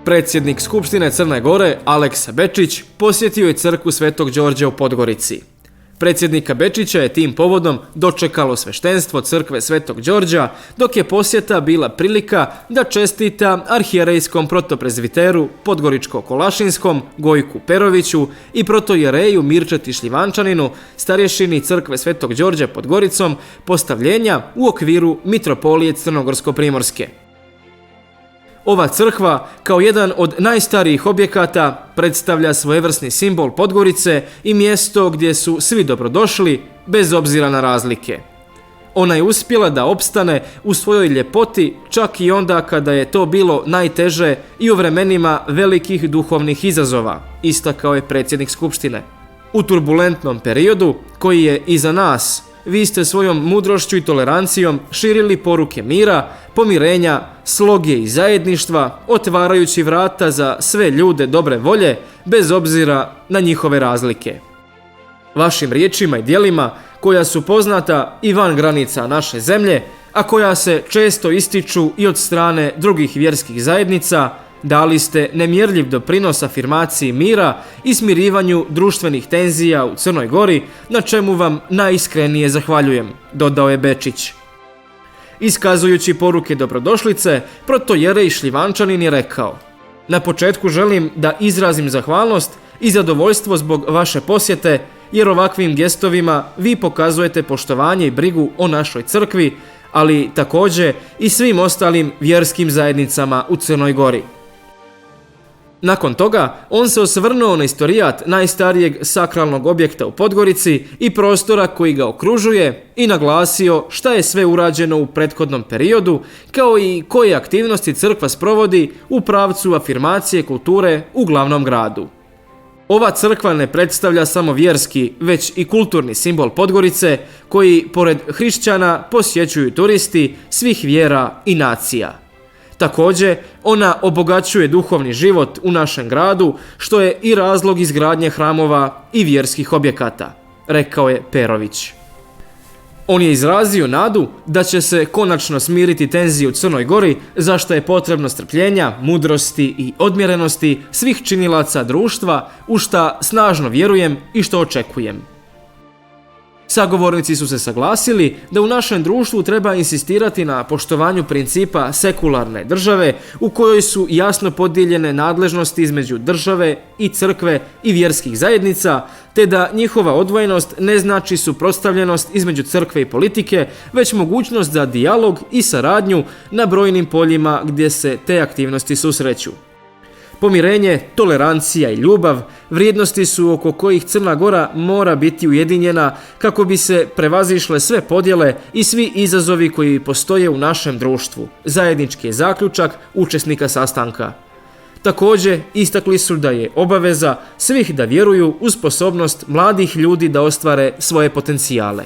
Predsjednik Skupštine Crne Gore, Aleksa Bečić, posjetio je crkvu Svetog Đorđa u Podgorici. Predsjednika Bečića je tim povodom dočekalo sveštenstvo crkve Svetog Đorđa, dok je posjeta bila prilika da čestita arhijerejskom protoprezviteru Podgoričko-Kolašinskom Gojku Peroviću i protojereju Mirčeti Šljivančaninu, starješini crkve Svetog Đorđa pod Goricom, postavljenja u okviru Mitropolije Crnogorsko-Primorske. Ova crkva, kao jedan od najstarijih objekata, predstavlja svojevrsni simbol Podgorice i mjesto gdje su svi dobrodošli, bez obzira na razlike. Ona je uspjela da opstane u svojoj ljepoti čak i onda kada je to bilo najteže i u vremenima velikih duhovnih izazova, istakao je predsjednik Skupštine. U turbulentnom periodu, koji je iza nas, vi ste svojom mudrošću i tolerancijom širili poruke mira, pomirenja, sloge i zajedništva, otvarajući vrata za sve ljude dobre volje, bez obzira na njihove razlike. Vašim riječima i djelima, koja su poznata i van granica naše zemlje, a koja se često ističu i od strane drugih vjerskih zajednica, dali ste nemjerljiv doprinos afirmaciji mira i smirivanju društvenih tenzija u Crnoj Gori, na čemu vam najiskrenije zahvaljujem, dodao je Bečić. Iskazujući poruke dobrodošlice, protojerej Šljivančanin je rekao: "Na početku želim da izrazim zahvalnost i zadovoljstvo zbog vaše posjete, jer ovakvim gestovima vi pokazujete poštovanje i brigu o našoj crkvi, ali također i svim ostalim vjerskim zajednicama u Crnoj Gori." Nakon toga, on se osvrnuo na istorijat najstarijeg sakralnog objekta u Podgorici i prostora koji ga okružuje i naglasio šta je sve urađeno u prethodnom periodu, kao i koje aktivnosti crkva sprovodi u pravcu afirmacije kulture u glavnom gradu. Ova crkva ne predstavlja samo vjerski, već i kulturni simbol Podgorice, koji, pored hrišćana, posjećuju turisti svih vjera i nacija. Također, ona obogaćuje duhovni život u našem gradu, što je i razlog izgradnje hramova i vjerskih objekata, rekao je Perović. On je izrazio nadu da će se konačno smiriti tenzije u Crnoj Gori, za što je potrebno strpljenja, mudrosti i odmjerenosti svih činilaca društva, u šta snažno vjerujem i što očekujem. Sagovornici su se saglasili da u našem društvu treba insistirati na poštovanju principa sekularne države, u kojoj su jasno podijeljene nadležnosti između države i crkve i vjerskih zajednica, te da njihova odvojenost ne znači suprotstavljenost između crkve i politike, već mogućnost za dijalog i saradnju na brojnim poljima gdje se te aktivnosti susreću. Pomirenje, tolerancija i ljubav vrijednosti su oko kojih Crna Gora mora biti ujedinjena kako bi se prevazišle sve podjele i svi izazovi koji postoje u našem društvu, zajednički je zaključak učesnika sastanka. Također, istakli su da je obaveza svih da vjeruju u sposobnost mladih ljudi da ostvare svoje potencijale.